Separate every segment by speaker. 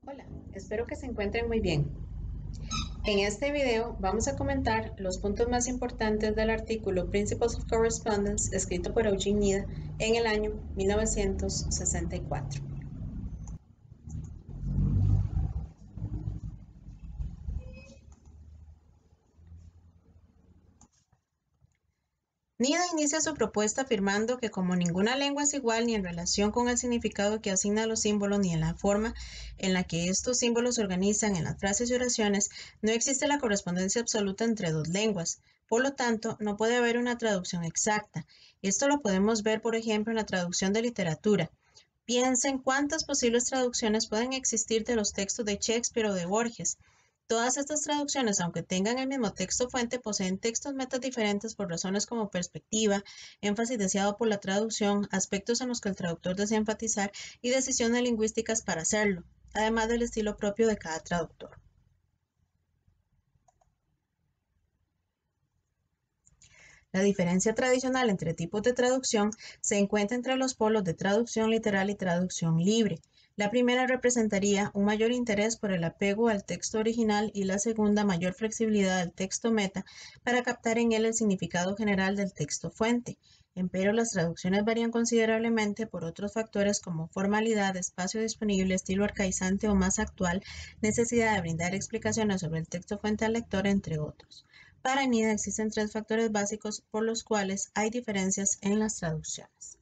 Speaker 1: Hola, espero que se encuentren muy bien. En este video vamos a comentar los puntos más importantes del artículo Principles of Correspondence escrito por Eugene Nida en el año 1964. Nida inicia su propuesta afirmando que como ninguna lengua es igual ni en relación con el significado que asigna a los símbolos ni en la forma en la que estos símbolos se organizan en las frases y oraciones, no existe la correspondencia absoluta entre dos lenguas. Por lo tanto, no puede haber una traducción exacta. Esto lo podemos ver, por ejemplo, en la traducción de literatura. Piensen cuántas posibles traducciones pueden existir de los textos de Shakespeare o de Borges. Todas estas traducciones, aunque tengan el mismo texto fuente, poseen textos metas diferentes por razones como perspectiva, énfasis deseado por la traducción, aspectos en los que el traductor desea enfatizar y decisiones lingüísticas para hacerlo, además del estilo propio de cada traductor. La diferencia tradicional entre tipos de traducción se encuentra entre los polos de traducción literal y traducción libre. La primera representaría un mayor interés por el apego al texto original y la segunda mayor flexibilidad al texto meta para captar en él el significado general del texto fuente. Empero las traducciones varían considerablemente por otros factores como formalidad, espacio disponible, estilo arcaizante o más actual, necesidad de brindar explicaciones sobre el texto fuente al lector, entre otros. Para NIDA existen tres factores básicos por los cuales hay diferencias en las traducciones.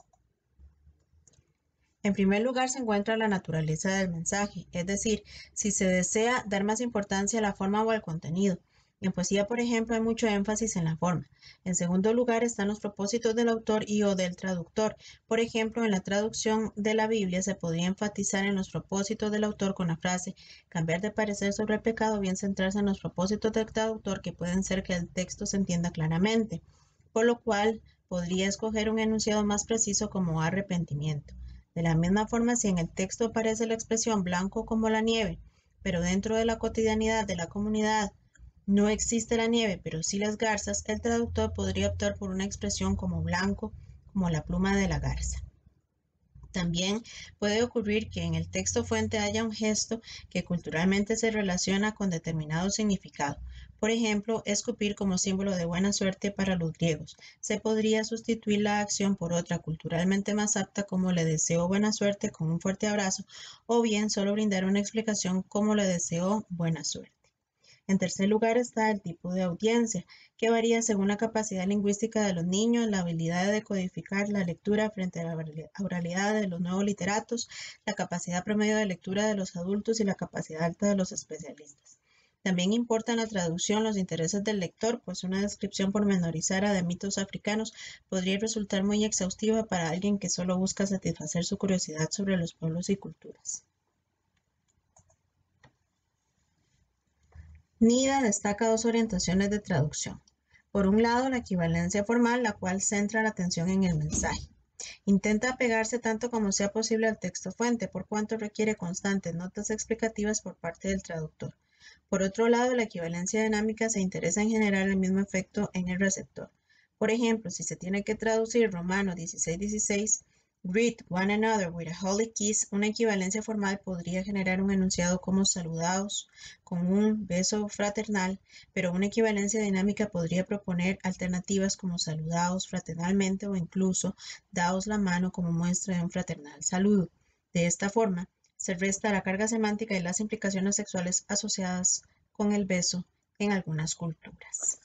Speaker 1: En primer lugar se encuentra la naturaleza del mensaje, es decir, si se desea dar más importancia a la forma o al contenido. En poesía, por ejemplo, hay mucho énfasis en la forma. En segundo lugar están los propósitos del autor y o del traductor. Por ejemplo, en la traducción de la Biblia se podría enfatizar en los propósitos del autor con la frase cambiar de parecer sobre el pecado, o bien centrarse en los propósitos del traductor que pueden ser que el texto se entienda claramente, por lo cual podría escoger un enunciado más preciso como arrepentimiento. De la misma forma, si en el texto aparece la expresión blanco como la nieve, pero dentro de la cotidianidad de la comunidad no existe la nieve, pero sí las garzas, el traductor podría optar por una expresión como blanco, como la pluma de la garza. También puede ocurrir que en el texto fuente haya un gesto que culturalmente se relaciona con determinado significado. Por ejemplo, escupir como símbolo de buena suerte para los griegos. Se podría sustituir la acción por otra culturalmente más apta como le deseo buena suerte con un fuerte abrazo, o bien solo brindar una explicación como le deseo buena suerte. En tercer lugar está el tipo de audiencia, que varía según la capacidad lingüística de los niños, la habilidad de decodificar la lectura frente a la oralidad de los nuevos literatos, la capacidad promedio de lectura de los adultos y la capacidad alta de los especialistas. También importa en la traducción los intereses del lector, pues una descripción pormenorizada de mitos africanos podría resultar muy exhaustiva para alguien que solo busca satisfacer su curiosidad sobre los pueblos y culturas. NIDA destaca dos orientaciones de traducción. Por un lado, la equivalencia formal, la cual centra la atención en el mensaje. Intenta apegarse tanto como sea posible al texto fuente, por cuanto requiere constantes notas explicativas por parte del traductor. Por otro lado, la equivalencia dinámica se interesa en generar el mismo efecto en el receptor. Por ejemplo, si se tiene que traducir Romanos 16:16, greet one another with a holy kiss, una equivalencia formal podría generar un enunciado como saludaos con un beso fraternal, pero una equivalencia dinámica podría proponer alternativas como saludaos fraternalmente o incluso daos la mano como muestra de un fraternal saludo. De esta forma, se resta la carga semántica y las implicaciones sexuales asociadas con el beso en algunas culturas.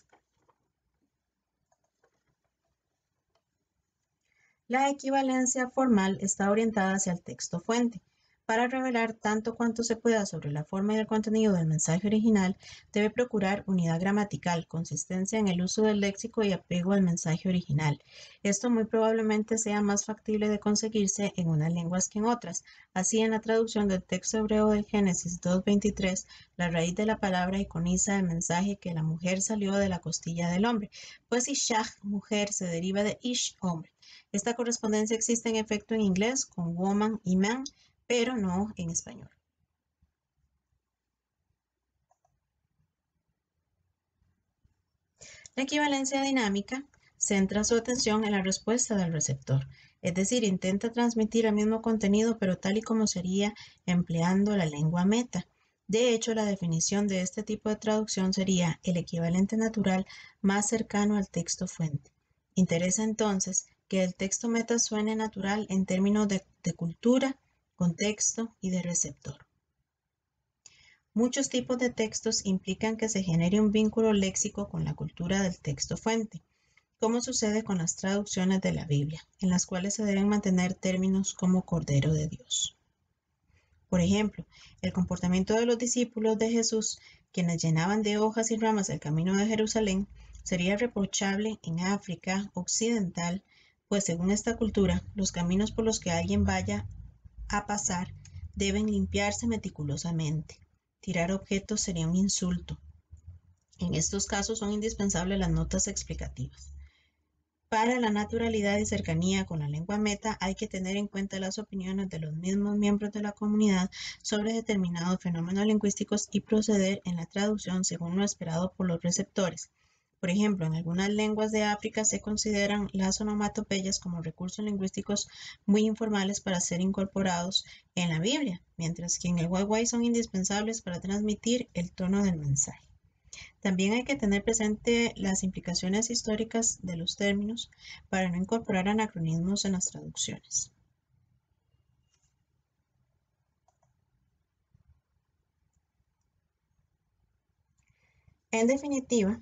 Speaker 1: La equivalencia formal está orientada hacia el texto fuente. Para revelar tanto cuanto se pueda sobre la forma y el contenido del mensaje original, debe procurar unidad gramatical, consistencia en el uso del léxico y apego al mensaje original. Esto muy probablemente sea más factible de conseguirse en unas lenguas que en otras. Así, en la traducción del texto hebreo de Génesis 2:23, la raíz de la palabra iconiza el mensaje que la mujer salió de la costilla del hombre, pues Ishach, mujer, se deriva de Ish, hombre. Esta correspondencia existe en efecto en inglés con woman y man, pero no en español. La equivalencia dinámica centra su atención en la respuesta del receptor. Es decir, intenta transmitir el mismo contenido, pero tal y como sería empleando la lengua meta. De hecho, la definición de este tipo de traducción sería el equivalente natural más cercano al texto fuente. Interesa entonces que el texto meta suene natural en términos de cultura, contexto y de receptor. Muchos tipos de textos implican que se genere un vínculo léxico con la cultura del texto fuente, como sucede con las traducciones de la Biblia, en las cuales se deben mantener términos como Cordero de Dios. Por ejemplo, el comportamiento de los discípulos de Jesús, quienes llenaban de hojas y ramas el camino de Jerusalén, sería reprochable en África occidental, pues según esta cultura, los caminos por los que alguien vaya a pasar deben limpiarse meticulosamente. Tirar objetos sería un insulto. En estos casos son indispensables las notas explicativas. Para la naturalidad y cercanía con la lengua meta hay que tener en cuenta las opiniones de los mismos miembros de la comunidad sobre determinados fenómenos lingüísticos y proceder en la traducción según lo esperado por los receptores. Por ejemplo, en algunas lenguas de África se consideran las onomatopeyas como recursos lingüísticos muy informales para ser incorporados en la Biblia, mientras que en el Wai son indispensables para transmitir el tono del mensaje. También hay que tener presente las implicaciones históricas de los términos para no incorporar anacronismos en las traducciones. En definitiva,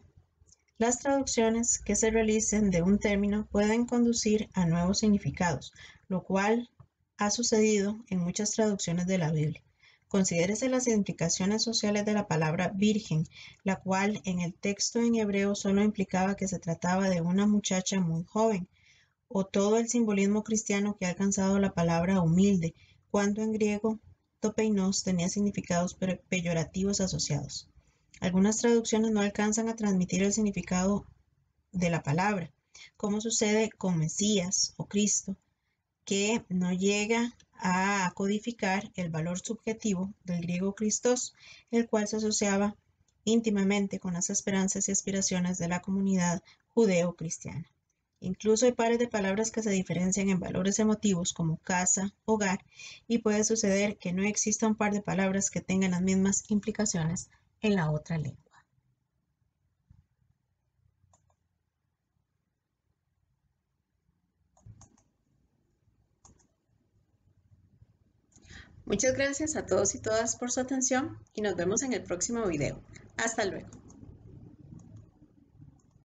Speaker 1: las traducciones que se realicen de un término pueden conducir a nuevos significados, lo cual ha sucedido en muchas traducciones de la Biblia. Considérese las implicaciones sociales de la palabra virgen, la cual en el texto en hebreo solo implicaba que se trataba de una muchacha muy joven, o todo el simbolismo cristiano que ha alcanzado la palabra humilde, cuando en griego topeinos tenía significados peyorativos asociados. Algunas traducciones no alcanzan a transmitir el significado de la palabra, como sucede con Mesías o Cristo, que no llega a codificar el valor subjetivo del griego Christos, el cual se asociaba íntimamente con las esperanzas y aspiraciones de la comunidad judeo-cristiana. Incluso hay pares de palabras que se diferencian en valores emotivos como casa, hogar, y puede suceder que no exista un par de palabras que tengan las mismas implicaciones en la otra lengua. Muchas gracias a todos y todas por su atención y nos vemos en el próximo video. Hasta luego.